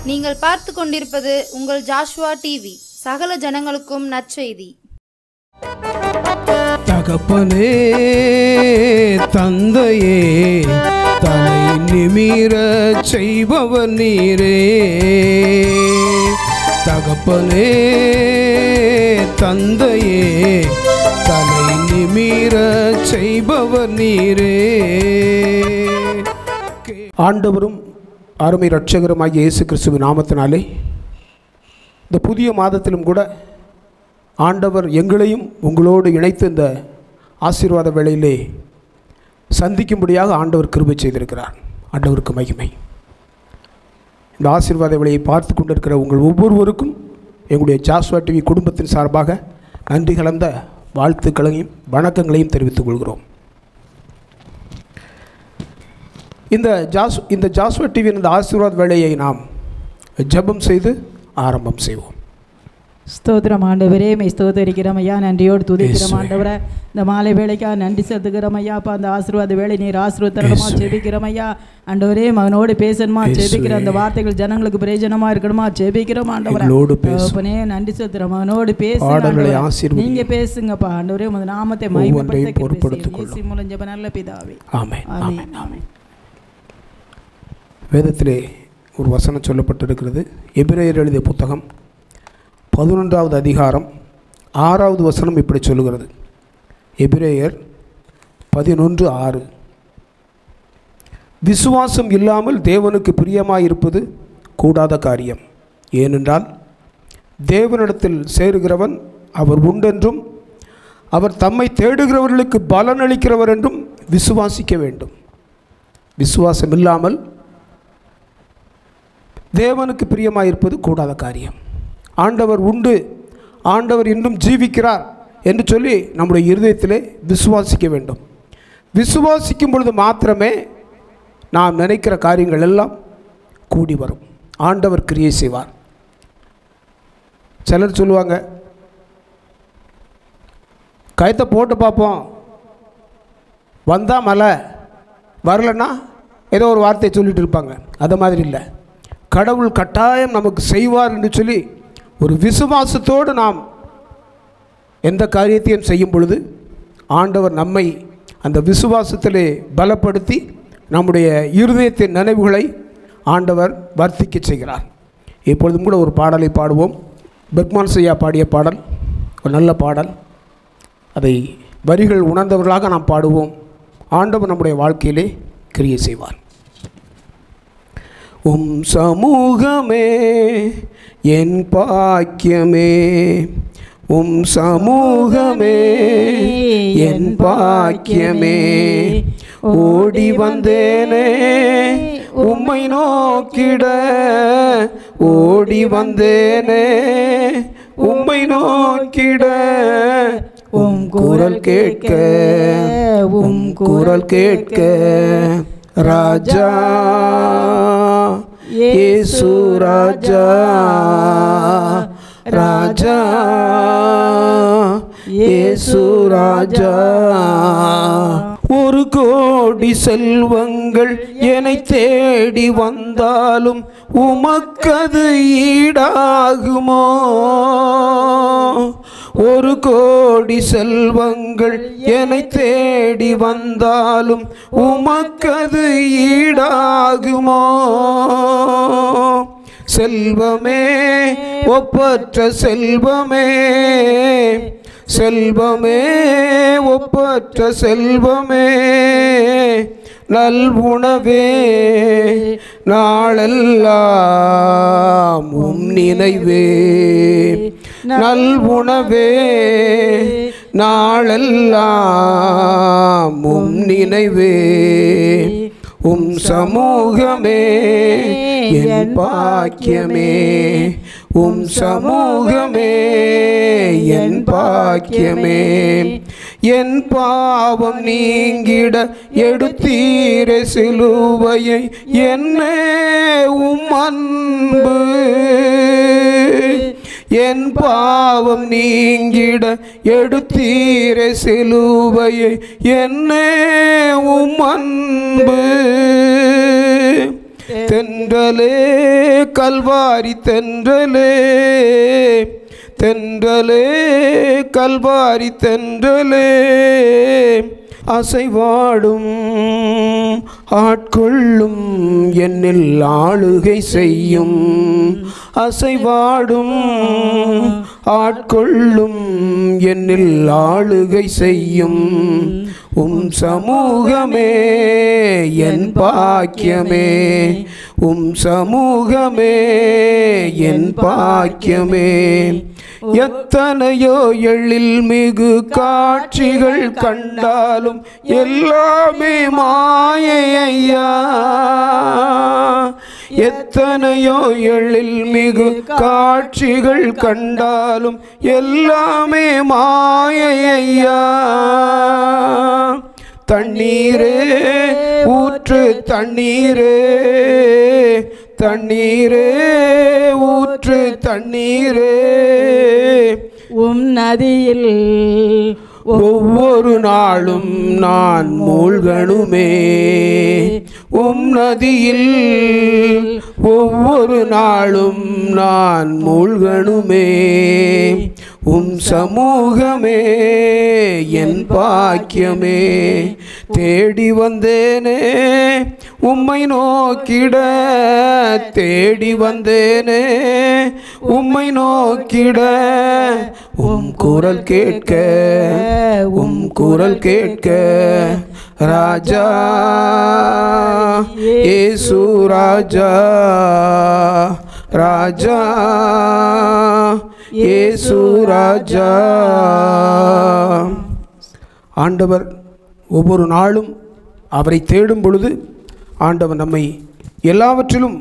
நீங்கள் பார்த்து கொண்டிருப்பது உங்கள் ஜாஷுவா டிவி. சகல ஜனங்களுக்கும் நற்செய்தி. தகப்பனே, தந்தையே, தலை நிமிர செய்பவர் நீரே. தகப்பனே, தந்தையே, தலை நிமிர செய்பவர் நீரே. ஆண்டவரும் அருமை இரட்சகருமாகிய இயேசு கிறிஸ்துவின் நாமத்தினாலே இந்த புதிய மாதத்திலும் கூட ஆண்டவர் எங்களையும் உங்களோடு இணைத்து இந்த ஆசீர்வாத வேளையிலே சந்திக்கும்படியாக ஆண்டவர் கிருபை செய்திருக்கிறார். ஆண்டவருக்கு மகிமை. இந்த ஆசீர்வாத வேளையை பார்த்து கொண்டிருக்கிற உங்கள் ஒவ்வொருவருக்கும் எங்களுடைய ஜாஸ்வா டிவி குடும்பத்தின் சார்பாக நன்றி கலந்த வாழ்த்துக்களையும் வணக்கங்களையும் தெரிவித்துக் கொள்கிறோம். இந்த ஜாஸ்வா டிவியின் இந்த ஆசீர்வாத வேளையை நாம் ஜெபம் செய்து ஆரம்பம் செய்வோம். ஸ்தோத்திரம் ஆண்டவரே, மை ஸ்தோத்தரிக்கிறோம் ஐயா, நன்றியோடு துதிக்கிறோம் ஆண்டவரை. இந்த மாலை வேலைக்காக நன்றி செலுத்துக்கிறோம் ஐயா. அப்போ அந்த ஆசீர்வாத வேலை நீர் ஆசீர்வாதமா ஜெபிக்கிறோம் ஐயா. ஆண்டவரே, மகனோடு பேசணுமா ஜெபிக்கிற அந்த வார்த்தைகள் ஜனங்களுக்கு பிரயோஜனமா இருக்கணுமா ஜெபிக்கிறோம் ஆண்டவரை. நன்றி செலுத்துறோம். மகனோடு பேசுங்க, நீங்க பேசுங்கப்பா ஆண்டவரே. உமது நாமத்தை மகிமைப்படுத்த மூலம் ஜெப நல்ல பிதாவே, ஆமென் ஆமென் ஆமென். வேதத்திலே ஒரு வசனம் சொல்லப்பட்டிருக்கிறது. எபிரேயர் எழுதிய புத்தகம் 11வது அதிகாரம் 6வது வசனம் இப்படி சொல்லுகிறது. எபிரேயர் 11:6. விசுவாசம் இல்லாமல் தேவனுக்கு பிரியமாயிருப்பது கூடாத காரியம். ஏனென்றால் தேவனிடத்தில் சேருகிறவன் அவர் உண்டென்றும் அவர் தம்மை தேடுகிறவர்களுக்கு பலனளிக்கிறவர் என்றும் விசுவாசிக்க வேண்டும். விசுவாசம் இல்லாமல் தேவனுக்கு பிரியமாயிருப்பது கூடாத காரியம். ஆண்டவர் உண்டு, ஆண்டவர் இன்னும் ஜீவிக்கிறார் என்று சொல்லி நம்முடைய இருதயத்திலே விசுவாசிக்க வேண்டும். விசுவாசிக்கும் பொழுது மாத்திரமே நாம் நினைக்கிற காரியங்கள் எல்லாம் கூடி வரும். ஆண்டவர் கிரியை செய்வார். சிலர் சொல்லுவாங்க, கயத்தை போட்டு பார்ப்போம், வந்தால் மழை, வரலன்னா ஏதோ ஒரு வார்த்தையை சொல்லிட்டு இருப்பாங்க. அது மாதிரி இல்லை. கடவுள் கட்டாயம் நமக்கு செய்வார் என்று சொல்லி ஒரு விசுவாசத்தோடு நாம் எந்த காரியத்தையும் செய்யும் பொழுது ஆண்டவர் நம்மை அந்த விசுவாசத்திலே பலப்படுத்தி நம்முடைய இருதயத்தின் நினைவுகளை ஆண்டவர் வர்த்திக்க செய்கிறார். இப்பொழுதும் கூட ஒரு பாடலை பாடுவோம். பெர்க்மான் ஐயா பாடிய பாடல் ஒரு நல்ல பாடல். அதை வரிகள் உணர்ந்தவர்களாக நாம் பாடுவோம். ஆண்டவர் நம்முடைய வாழ்க்கையிலே கிரியை செய்வார். உம் சமூகமே என் பாக்கியமே, உம் சமூகமே என் பாக்கியமே, ஓடி வந்தேனே உம்மை நோக்கிட, ஓடி வந்தேனே உம்மை நோக்கிட, உம் குரல் கேட்க, உம் குரல் கேட்க, ராஜா இயேசு ராஜா, ராஜா இயேசு ராஜா. ஒரு கோடி செல்வங்கள் என்னை தேடி வந்தாலும் உமக்கது ஈடாகுமோ? ஒரு கோடி செல்வங்கள் என்னை தேடி வந்தாலும் உமக்கது ஈடாகுமோ? செல்வமே, ஒப்பற்ற செல்வமே, செல்வமே, ஒப்பற்ற செல்வமே, நல்வுணவே, நாளெல்லாம் உம் நினைவே, நல்வுணவே, நாளெல்லாம் உம் நினைவே, உம் சமூகமே என் பாக்கியமே, உம் சமூகமே என் பாக்கியமே. என் பாவம் நீங்கிட எடுத்தீரே சிலுவையை, என்னே உம் அன்பு. என் பாவம் நீங்கிட எடுத்தீரே சிலுவையை, என்னே உம் அன்பு. தென்றலே கல்வாரி தென்றலே, தென்றலே கல்வாரி தென்றலே, அசைவாடும் ஆட்கொள்ளும் என்னில் ஆளுகை செய்யும், அசைவாடும் ஆட்கொள்ளும் என்னில் ஆளுகை செய்யும். உம் சமூகமே என் பாக்கியமே, உம் சமூகமே என் பாக்கியமே. எத்தனையோ எழில் மிகு காட்சிகள் கண்டாலும் எல்லாமே மாயை ஐயா, எத்தனையோ எழில் மிகு காட்சிகள் கண்டாலும் எல்லாமே மாயை ஐயா. தண்ணீரே ஊற்று தண்ணீரே, தண்ணீரே ஊற்று தண்ணீரே, உம் நதியில் ஒவ்வொரு நாளும் நான் மூழ்கணுமே, உம் நதியில் ஒவ்வொரு நாளும் நான் மூழ்கணுமே. உம் சமூகமே என் பாக்கியமே. தேடி வந்தேனே உம்மை நோக்கிட, தேடி வந்தேனே உம்மை நோக்கிட, உம் குரல் கேட்க, உம் குரல் கேட்க. ராஜா இயேசு ராஜா, ராஜா இயேசு ராஜா. ஆண்டவர் ஒவ்வொரு நாளும் அவரை தேடும் பொழுது ஆண்டவர் நம்மை எல்லாவற்றிலும்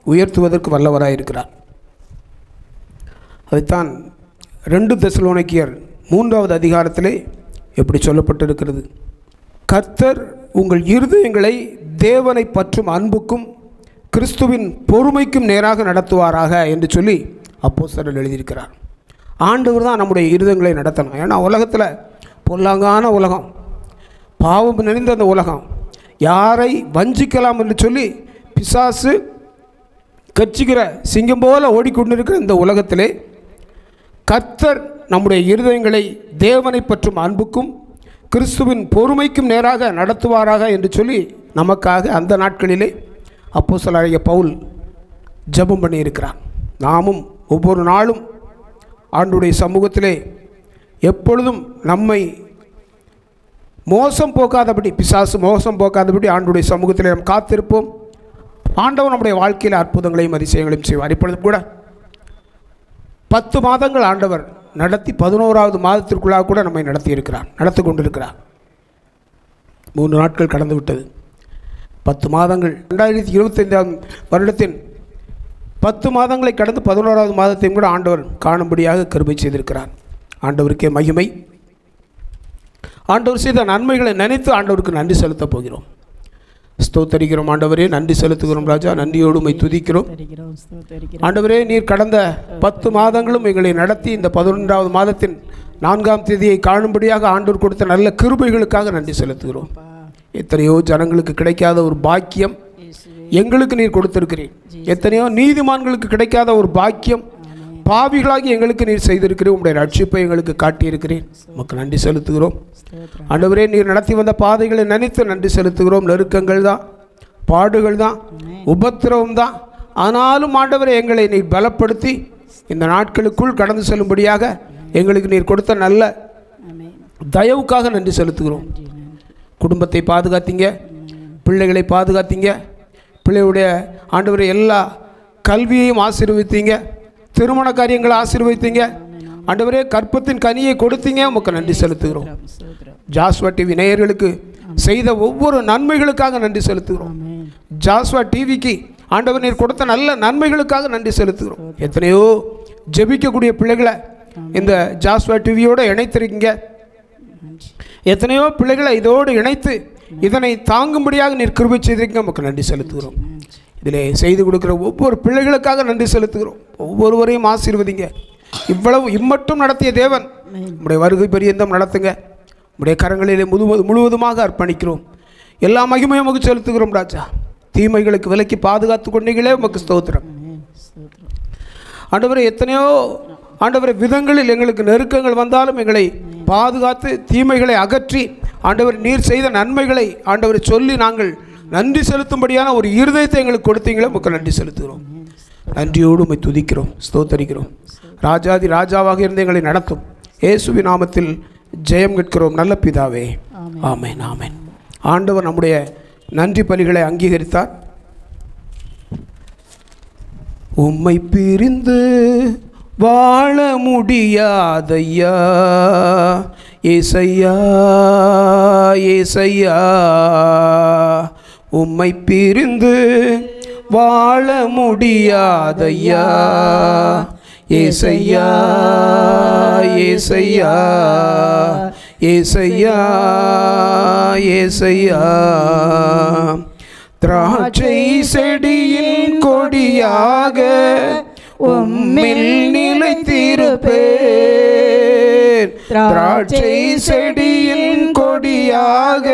உயர்த்துவதற்கு வல்லவராயிருக்கிறார். அதைத்தான் 2 தெசலோனிக்கேயர் 3வது அதிகாரத்திலே எப்படி சொல்லப்பட்டிருக்கிறது. கர்த்தர் உங்கள் இருதயங்களை தேவனை பற்றும் அன்புக்கும் கிறிஸ்துவின் பொறுமைக்கும் நேராக நடத்துவாராக என்று சொல்லி அப்போஸ்தலர் எழுதியிருக்கிறார். ஆண்டவர் தான் நம்முடைய இருதயங்களை நடத்தணும். ஏன்னா உலகத்தில் பொல்லாங்கான உலகம், பாவம் நிறைந்த அந்த உலகம், யாரை வஞ்சிக்கலாம் என்று சொல்லி பிசாசு கட்சிக்கிற சிங்கம் போல ஓடிக்கொண்டிருக்கிற இந்த உலகத்திலே கர்த்தர் நம்முடைய இருதயங்களை தேவனை பற்றும் அன்புக்கும் கிறிஸ்துவின் பொறுமைக்கும் நேராக நடத்துவாராக என்று சொல்லி நமக்காக அந்த நாட்களிலே அப்போஸ்தலனாகிய பவுல் ஜெபம் பண்ணியிருக்கிறார். நாமும் ஒவ்வொரு நாளும் ஆண்டவருடைய சமூகத்திலே எப்பொழுதும் நம்மை மோசம் போக்காதபடி, பிசாசு மோசம் போக்காதபடி ஆண்டவருடைய சமூகத்திலே நாம் காத்திருப்போம். ஆண்டவர் நம்முடைய வாழ்க்கையில் அற்புதங்களையும் அதிசயங்களையும் செய்வார். இப்பொழுது கூட 10 மாதங்கள் ஆண்டவர் நடத்தி 11வது மாதத்திற்குள்ளாக கூட நம்மை நடத்தி இருக்கிறார், நடத்தி கொண்டிருக்கிறார். 3 நாட்கள் கடந்து விட்டது. 10 மாதங்கள் 2025ஆம் வருடத்தின் 10 மாதங்களை கடந்து 11வது மாதத்தையும் கூட ஆண்டவர் காணும்படியாக கிருபை செய்திருக்கிறார். ஆண்டவருக்கே மகிமை. ஆண்டவர் செய்த நன்மைகளை நினைத்து ஆண்டவருக்கு நன்றி செலுத்தப் போகிறோம். ஸ்தோத்தரிக்கிறோம் ஆண்டவரே, நன்றி செலுத்துகிறோம் ராஜா, நன்றியோடு உம்மை துதிக்கிறோம். ஆண்டவரே, நீர் கடந்த 10 மாதங்களும் எங்களை நடத்தி இந்த 11வது மாதத்தின் 4ஆம் தேதியை காணும்படியாக ஆண்டவர் கொடுத்த நல்ல கிருபைகளுக்காக நன்றி செலுத்துகிறோம். எத்தனையோ ஜனங்களுக்கு கிடைக்காத ஒரு பாக்கியம் எங்களுக்கு நீர் கொடுத்திருக்கிறீர். எத்தனையோ நீதிமான்களுக்கு கிடைக்காத ஒரு பாக்கியம் பாவிகளாகி எங்களுக்கு நீர் செய்திருக்கிறீர். உங்களுடைய ரட்சிப்பை எங்களுக்கு காட்டியிருக்கிறேன். உமக்கு நன்றி செலுத்துகிறோம். ஆண்டவரே, நீர் நடத்தி வந்த பாதைகளை நினைத்து நன்றி செலுத்துகிறோம். நெருக்கங்கள் தான், பாடுகள் தான், உபத்திரவம் தான், ஆனாலும் ஆண்டவரே எங்களை நீர் பலப்படுத்தி இந்த நாட்களுக்குள் கடந்து செல்லும்படியாக எங்களுக்கு நீர் கொடுத்த நல்ல தயவுக்காக நன்றி செலுத்துகிறோம். குடும்பத்தை பாதுகாத்தீங்க, பிள்ளைகளை பாதுகாத்தீங்க, பிள்ளையுடைய ஆண்டவரே எல்லா கல்வியையும் ஆசீர்வதித்தீங்க, திருமண காரியங்களை ஆசீர்வதித்தீங்க. ஆண்டவரே, கற்பத்தின் கனியை கொடுத்தீங்க. உமக்கு நன்றி செலுத்துகிறோம். ஜாஸ்வா டிவி நேயர்களுக்கு செய்த ஒவ்வொரு நன்மைகளுக்காக நன்றி செலுத்துகிறோம். ஜாஸ்வா டிவிக்கு ஆண்டவர் நீர் கொடுத்த நல்ல நன்மைகளுக்காக நன்றி செலுத்துகிறோம். எத்தனையோ ஜெபிக்கக்கூடிய பிள்ளைகளை இந்த ஜாஸ்வா டிவியோடு இணைத்திருக்கீங்க. எத்தனையோ பிள்ளைகளை இதோடு இணைத்து இதனை தாங்கும்படியாக நீர் கிருபை செய்திருக்கீங்க. உமக்கு நன்றி செலுத்துகிறோம். இதிலே செய்து கொடுக்குற ஒவ்வொரு பிள்ளைகளுக்காக நன்றி செலுத்துகிறோம். ஒவ்வொருவரையும் ஆசீர்வதிங்க. இவ்வளவு இம்மட்டும் நடத்திய தேவன் உம்முடைய வருகை பரியந்தம் நடத்துங்க. உம்முடைய கரங்களிலே முழுவதுமாக அர்ப்பணிக்கிறோம். எல்லா மகிமையும் உமக்கு செலுத்துகிறோம் ராஜா. தீமைகளுக்கு விலக்கி பாதுகாத்து கொண்டீங்களே உமக்கு ஸ்தோத்திரம். ஆண்டவரே, எத்தனையோ ஆண்டவரே விதங்களில் எங்களுக்கு நெருக்கங்கள் வந்தாலும் எங்களை பாதுகாத்து தீமைகளை அகற்றி ஆண்டவர் நீர் செய்த நன்மைகளை ஆண்டவரை சொல்லி நாங்கள் நன்றி செலுத்தும்படியான ஒரு இருதயத்தை எங்களுக்கு கொடுத்தீங்களே உமக்கு நன்றி செலுத்துகிறோம். நன்றியோடு உம்மை துதிக்கிறோம், ஸ்தோத்தரிக்கிறோம். ராஜாதி ராஜாவாக இருந்து எங்களை நடத்தும் இயேசுவின் நாமத்தில் ஜெயம் கேட்கிறோம் நல்ல பிதாவே. ஆமென், ஆமென். ஆண்டவர் நம்முடைய நன்றி பலிகளை அங்கீகரித்தார். உம்மை பிரிந்து வாழ முடியாதையா ஏசையா, ஏசையா. உம்மை பிரிந்து வாழ முடியாதையா ஏசையா, ஏசையா, ஏசையா, ஏசையா. திராட்சை செடியின் கொடியாக உம்மில் நிலைத்திருப்பேன். திராட்சை செடியின் கொடியாக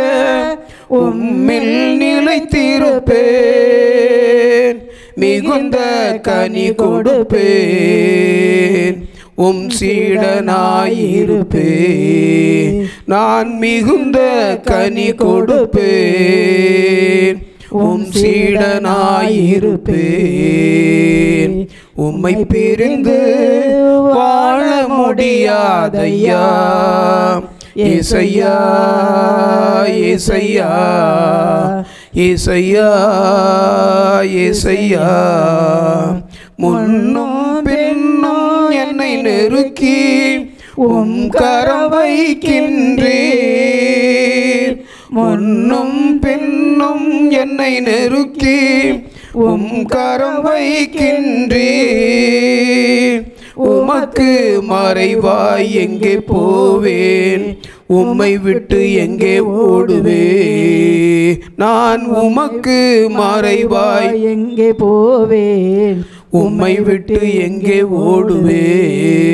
உம்மில் நிலைத்திருப்பேன். மிகுந்த கனி கொடுப்பேன், உம் சீடனாயிருப்பேன். நான் மிகுந்த கனி கொடுப்பேன், உம் சீடனாயிருப்பேன். உம்மை பிரிந்து வாழ முடியாதையா ஏசையா, ஏசையா, ஏசையா, ஏசையா. முன்னும் பின்னும் என்னை நெருக்கி உம் கரம் வைக்கின்றீர். முன்னும் பின்னும் என்னை நெருக்கி உம் கரம் வைக்கின்றீர். உமக்கு மறைவாய் எங்கே போவேன், உம்மை விட்டு எங்கே ஓடுவேன். நான் உமக்கு மறைவாய் எங்கே போவேன், உம்மை விட்டு எங்கே ஓடுவேன்.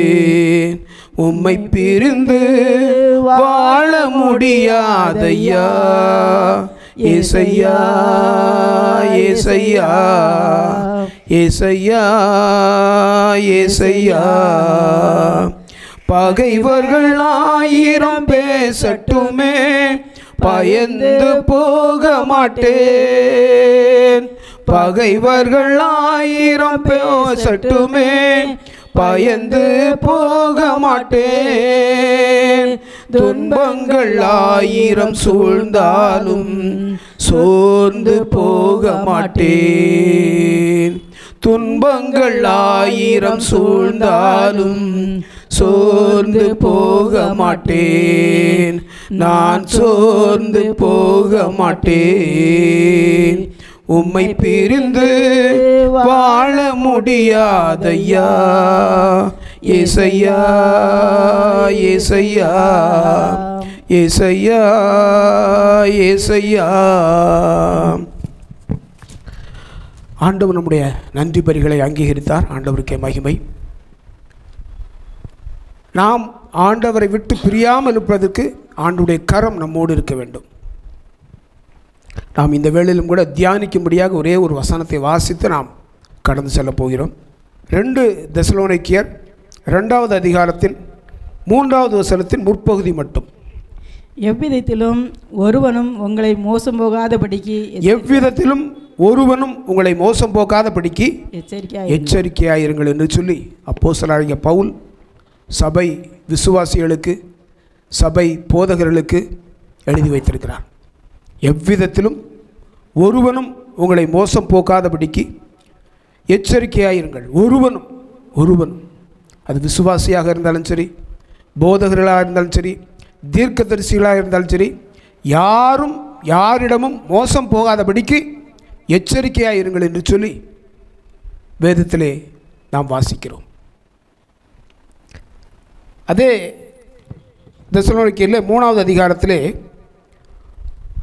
உம்மை பிரிந்து வாழ முடியாதையா ஏசையா, ஏசையா, ஏசையா, ஏசையா. பகைவர்கள் 1000 பேசட்டுமே, பயந்து போக மாட்டேன். பகைவர்கள் 1000 பேசட்டுமே, பயந்து போக மாட்டேன். துன்பங்கள் 1000 சூழ்ந்தாலும் சோர்ந்து போக மாட்டேன். துன்பங்கள் 1000 சூழ்ந்தாலும் சோர்ந்து போக மாட்டேன். நான் சோர்ந்து போக மாட்டேன். உம்மை பிரிந்து வாழ முடியாதையா ஏசையா, ஏசையா, ஏசையா, ஏசையா. ஆண்டவர் நம்முடைய நன்றி பலிகளை அங்கீகரித்தார். ஆண்டவருக்கே மகிமை. நாம் ஆண்டவரை விட்டு பிரியாமல் இருப்பதற்கு ஆண்டவருடைய கரம் நம்மோடு இருக்க வேண்டும். நாம் இந்த வேளையிலும் கூட தியானிக்கும்படியாக ஒரே ஒரு வசனத்தை வாசித்து நாம் கடந்து செல்ல போகிறோம். 2 தெசலோனிக்கேயர் 2வது அதிகாரத்தின் 3வது வசனத்தின் முற்பகுதி மட்டும். எவ்விதத்திலும் ஒருவனும் உங்களை மோசம் போகாதபடிக்கு, எவ்விதத்திலும் ஒருவனும் உங்களை மோசம் போகாதபடிக்கு எச்சரிக்கையாயிருங்கள் என்று சொல்லி அப்போஸ்தலனாகிய பவுல் சபை விசுவாசிகளுக்கு, சபை போதகர்களுக்கு எழுதி வைத்திருக்கிறார். எவ்விதத்திலும் ஒருவனும் உங்களை மோசம் போக்காதபடிக்கு எச்சரிக்கையாயிருங்கள். ஒருவனும், ஒருவனும், அது விசுவாசியாக இருந்தாலும் சரி, போதகர்களாக இருந்தாலும் சரி, தீர்க்கதரிசிகளாக இருந்தாலும் சரி, யாரும் யாரிடமும் மோசம் போகாதபடிக்கு எச்சரிக்கையாயிருங்கள் என்று சொல்லி வேதத்திலே நாம் வாசிக்கிறோம். அதே தெசலோனிக்கேயரிலே 3வது அதிகாரத்திலே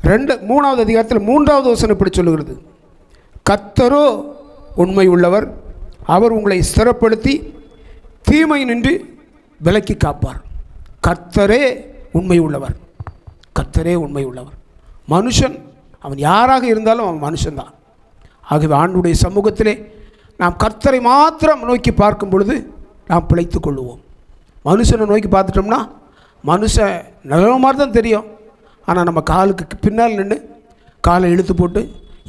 3வது அதிகாரத்தில் 3வது வசனம் இப்படி சொல்லுகிறது. கர்த்தரோ உண்மை உள்ளவர், அவர் உங்களை ஸ்திரப்படுத்தி தீமை நின்று விலக்கி காப்பார். கர்த்தரே உண்மை உள்ளவர், கர்த்தரே உண்மை உள்ளவர். மனுஷன் அவன் யாராக இருந்தாலும் அவன் மனுஷன்தான். ஆகவே ஆண்டுடைய சமூகத்திலே நாம் கர்த்தரை மாத்திரம் நோக்கி பார்க்கும் பொழுது நாம் பிழைத்து கொள்ளுவோம். மனுஷனை நோக்கி பார்த்துட்டோம்னா மனுஷன் நல்ல மாதிரி தான் தெரியும். ஆனால் நம்ம காலுக்கு பின்னால் நின்று காலை இழுத்து போட்டு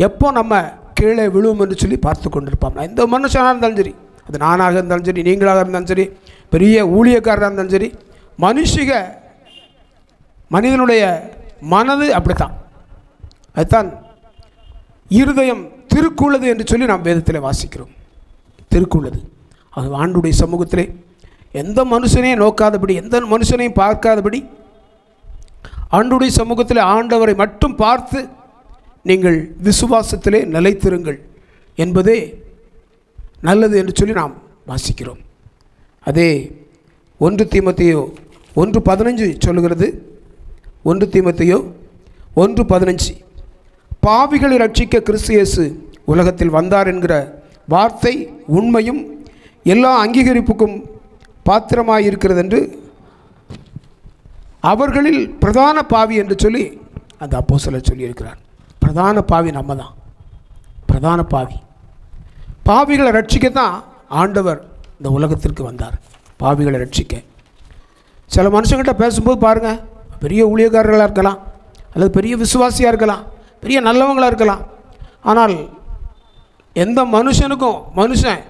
எப்போ நம்ம கீழே விழுவோம் என்று சொல்லி பார்த்து கொண்டிருப்போம். எந்த மனுஷனாக இருந்தாலும் சரி, அது நானாக இருந்தாலும் சரி, நீங்களாக இருந்தாலும் சரி, பெரிய ஊழியக்காரராக இருந்தாலும் சரி, மனிதனுடைய மனது அப்படித்தான். அதுதான் இருதயம் திருக்குள்ளது என்று சொல்லி நாம் வேதத்தில் வாசிக்கிறோம். திருக்குள்ளது. அது ஆண்டுடைய சமூகத்திலே எந்த மனுஷனையும் நோக்காதபடி, எந்த மனுஷனையும் பார்க்காதபடி ஆண்டுடைய சமூகத்தில் ஆண்டவரை மட்டும் பார்த்து நீங்கள் விசுவாசத்திலே நிலைத்திருங்கள் என்பதே நல்லது என்று சொல்லி நாம் வாசிக்கிறோம். அதே 1 தீமோத்தேயு 1:15 சொல்லுகிறது. 1 தீமோத்தேயு 1:15 பாவிகளை ரட்சிக்க கிறிஸ்து இயேசு உலகத்தில் வந்தார் என்கிற வார்த்தை உண்மையும் எல்லா அங்கீகரிப்புக்கும் பாத்திரமாயிருக்கிறது என்று அவர்களில் பிரதான பாவி என்று சொல்லி அந்த அப்போஸ்தலர் சொல்லியிருக்கிறார். பிரதான பாவி நம்ம தான். பிரதான பாவிகளை ரட்சிக்கத்தான் ஆண்டவர் இந்த உலகத்திற்கு வந்தார். பாவிகளை ரட்சிக்க. சில மனுஷங்கிட்ட பேசும்போது பாருங்கள், பெரிய ஊழியக்காரர்களாக இருக்கலாம், அல்லது பெரிய விசுவாசியாக இருக்கலாம், பெரிய நல்லவங்களாக இருக்கலாம். ஆனால் எந்த மனுஷன்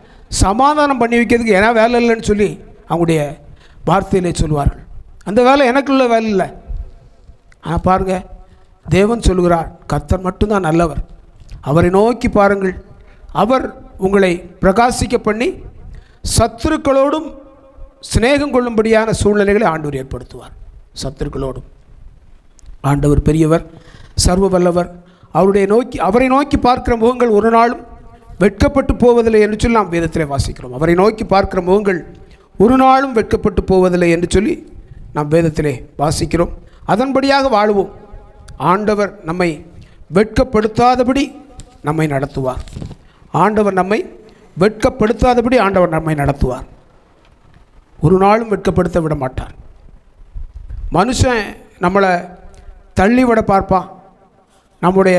சமாதானம் பண்ணி வைக்கிறதுக்கு ஏன்னா வேலை இல்லைன்னு சொல்லி அவங்களுடைய வார்த்தையிலே சொல்லுவார்கள். அந்த வேலை எனக்குள்ள வேலை இல்லை. ஆனால் பாருங்கள், தேவன் சொல்லுகிறார், கர்த்தர் மட்டும்தான் நல்லவர், அவரை நோக்கி பாருங்கள், அவர் உங்களை பிரகாசிக்க பண்ணி சத்துருக்களோடும் சிநேகம் கொள்ளும்படியான சூழ்நிலைகளை ஆண்டவர் ஏற்படுத்துவார். சத்துருக்களோடும். ஆண்டவர் பெரியவர், சர்வ வல்லவர். அவரை நோக்கி பார்க்கிற முகங்கள் ஒரு நாளும் வெட்கப்பட்டு போவதில்லை என்று சொல்லி நாம் வேதத்திலே வாசிக்கிறோம். அவரை நோக்கி பார்க்கிற முகங்கள் ஒரு நாளும் வெட்கப்பட்டு போவதில்லை என்று சொல்லி நாம் வேதத்திலே வாசிக்கிறோம். அதன்படியாக வாழுவோம். ஆண்டவர் நம்மை வெட்கப்படுத்தாதபடி நம்மை நடத்துவார். ஆண்டவர் நம்மை வெட்கப்படுத்தாதபடி ஆண்டவர் நம்மை நடத்துவார். ஒரு நாளும் வெட்கப்படுத்த விட மாட்டார். மனுஷன் நம்மளை தள்ளிவிட பார்ப்பான். நம்முடைய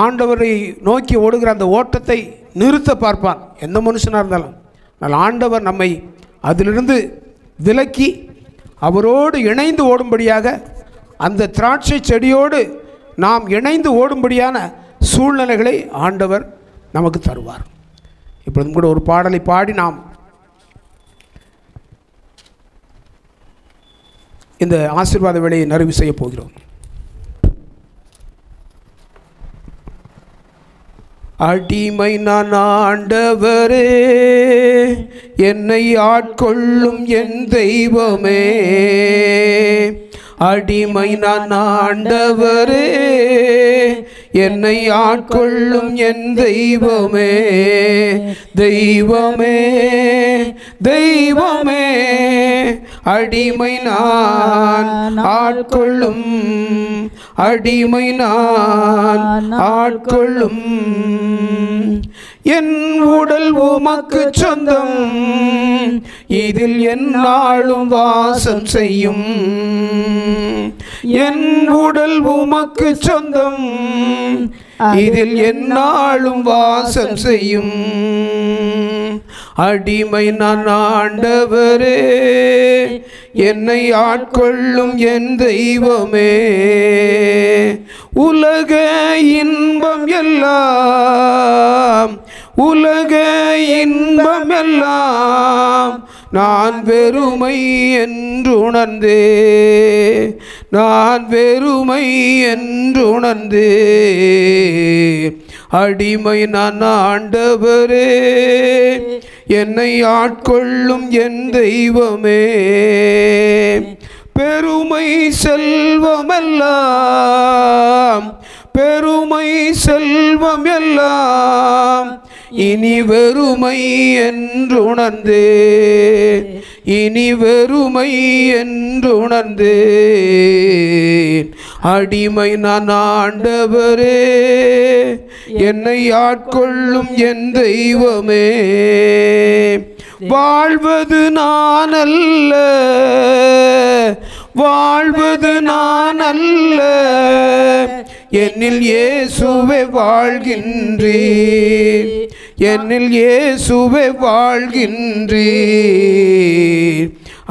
ஆண்டவரை நோக்கி ஓடுகிற அந்த ஓட்டத்தை நிறுத்த பார்ப்பான், எந்த மனுஷனாக இருந்தாலும். ஆனால் ஆண்டவர் நம்மை அதிலிருந்து விலக்கி அவரோடு இணைந்து ஓடும்படியாக, அந்த திராட்சை செடியோடு நாம் இணைந்து ஓடும்படியான சூழ்நிலைகளை ஆண்டவர் நமக்கு தருவார். இப்பொழுதும் கூட ஒரு பாடலை பாடி நாம் இந்த ஆசீர்வாத வேளையை நிறைவு செய்ய போகிறோம். அடிமை நான் ஆண்டவரே, என்னை ஆட்கொள்ளும் என் தெய்வமே. அடிமை நான் ஆண்டவரே, என்னை ஆட்கொள்ளும் என் தெய்வமே. தெய்வமே தெய்வமே, அடிமை நான் ஆட்கொள்ளும், அடிமை நான் ஆட்கொள்ளும். என் உடல் உமக்கு சொந்தம், இதில் எந்நாளும் வாசம் செய்யும். என் உடல் உமக்கு சொந்தம், இதில் எந்நாளும் வாசம் செய்யும். அடிமை நான் ஆண்டவரே, என்னை ஆட்கொள்ளும் என் தெய்வமே. உலக இன்பம் எல்லாம், உலக இன்பம் எல்லாம் நான் வெறுமை என்று உணர்ந்தே, நான் வெறுமை என்று உணர்ந்தே. அடிமை நான் ஆண்டவரே, என்னை ஆட்கொள்ளும் என் தெய்வமே. பெருமை செல்வமெல்லாம், பெருமை செல்வம் எல்லாம் இனி வெறுமை என்று உணர்ந்தே, இனி வெறுமை என்று உணர்ந்தே. அடிமை நான் ஆண்டவரே, என்னை ஆட்கொள்ளும் என் தெய்வமே. வாழ்வது நான் அல்ல, வாழ்வது நான் அல்ல, என்னில் இயேசுவே வாழ்கின்றீர், என்னில் இயேசுவே வாழ்கின்றீர்.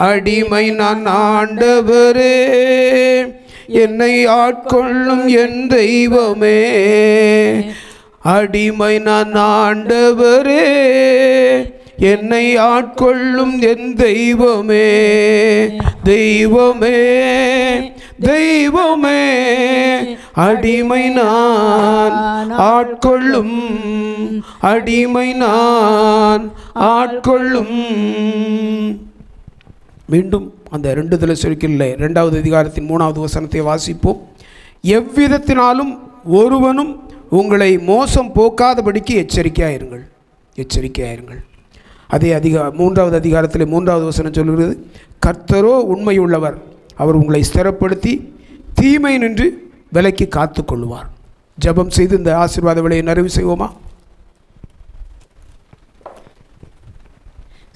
அடிமை நான் ஆண்டவரே, என்னை ஆட்கொள்ளும் என் தெய்வமே. அடிமை நான் ஆண்டவரே, என்னை ஆட்கொள்ளும் என் தெய்வமே. தெய்வமே தெய்வமே, அடிமை நான் ஆட்கொள்ளும், அடிமை நான் ஆட்கொள்ளும். மீண்டும் அந்த 2 தெசலோனிக்கேயர் 2வது அதிகாரத்தின் 3வது வசனத்தை வாசிப்போம். எவ்விதத்தினாலும் ஒருவனும் உங்களை மோசம் போக்காதபடிக்கு எச்சரிக்கையாயிருங்கள், எச்சரிக்கையாயிருங்கள். அதே 3வது அதிகாரத்தில் 3வது வசனம் சொல்கிறது, கர்த்தரோ உண்மையுள்ளவர், அவர் உங்களை ஸ்திரப்படுத்தி தீமை நின்று விலக்கி காத்து கொள்வார். ஜெபம் செய்து இந்த ஆசீர்வாத வேளையை நிறைவு செய்வோமா?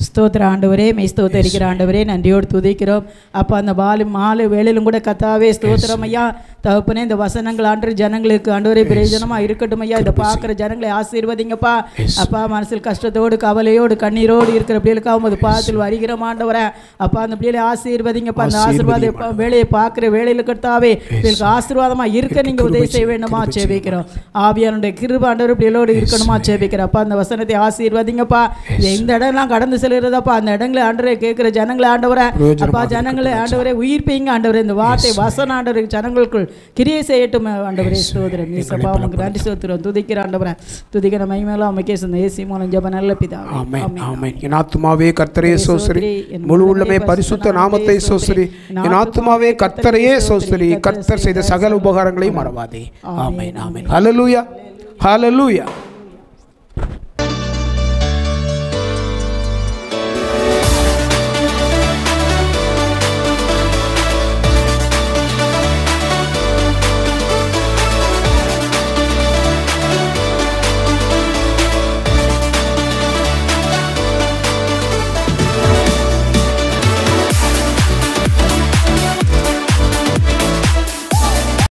ஸ்தோத்திர ஆண்டவரே, மெய் ஸ்தோத்தரிக்கிற ஆண்டவரே, நன்றியோடு துதிக்கிறோம் அப்பா. அந்த மாலை வேளையிலும் கூட கத்தாவே ஸ்தோத்திரம் ஐயா. தகப்பனே, இந்த வசனங்கள் ஆண்டு ஜனங்களுக்கு ஆண்டவரே பிரயோஜனமாக இருக்கட்டும் ஐயா. இதை பார்க்குற ஜனங்களை ஆசீர்வதிங்கப்பா அப்பா. மனசில் கஷ்டத்தோடு கவலையோடு கண்ணீரோடு இருக்கிற பிள்ளைகளுக்காக உமது பாதத்தில் வருகிற ஆண்டவரே அப்பா. அந்த பிள்ளைகளை ஆசீர்வதிங்கப்பா. அந்த ஆசீர்வாத வேலையை பார்க்குற வேலையில் கர்த்தாவே பிள்ளைகளுக்கு ஆசீர்வாதமாக இருக்க நீங்கள் உதவி செய்ய வேண்டுமா ஜெபிக்கிறோம். ஆவியானுடைய கிருபை ஆண்டவர் பிள்ளைகளோடு இருக்கணுமா ஜெபிக்கிறோம் அப்பா. அந்த வசனத்தை ஆசீர்வதிங்கப்பா. இந்த இடம்லாம் கடந்து செல்கிறதப்பா, அந்த இடங்களை ஆண்டவரை கேட்கிற ஜனங்களை ஆண்டவரை அப்பா, ஜனங்களை ஆண்டவரை உயிர்ப்பீங்க ஆண்டவரை. இந்த வார்த்தை வசன ஆண்டவரை ஜனங்களுக்குள் கிரியை செய்யட்டும் ஆண்டவரே. ஸ்தோத்திரம் இயேசுப்பா, உமக்கு நன்றி ஸ்தோத்திரம் துதிக்கிற ஆண்டவரை. துதிக்கிற மகிமையெல்லாம் உமக்கே சொந்த இயேசு மூலம் ஜெபம் நல்ல பிதாவே. ஆமென் ஆமென். என் ஆத்துமாவே கர்த்தரையே ஸ்தோத்திரி, முழு உள்ளமே பரிசுத்த நாமத்தை ஸ்தோத்திரி. என் ஆத்துமாவே கர்த்தரையே ஸ்தோத்திரி, கர்த்தர் செய்த சகல உபகாரங்களையும் மறவாதே. ஆமென் ஆமென். ஹல்லேலூயா ஹல்லேலூயா.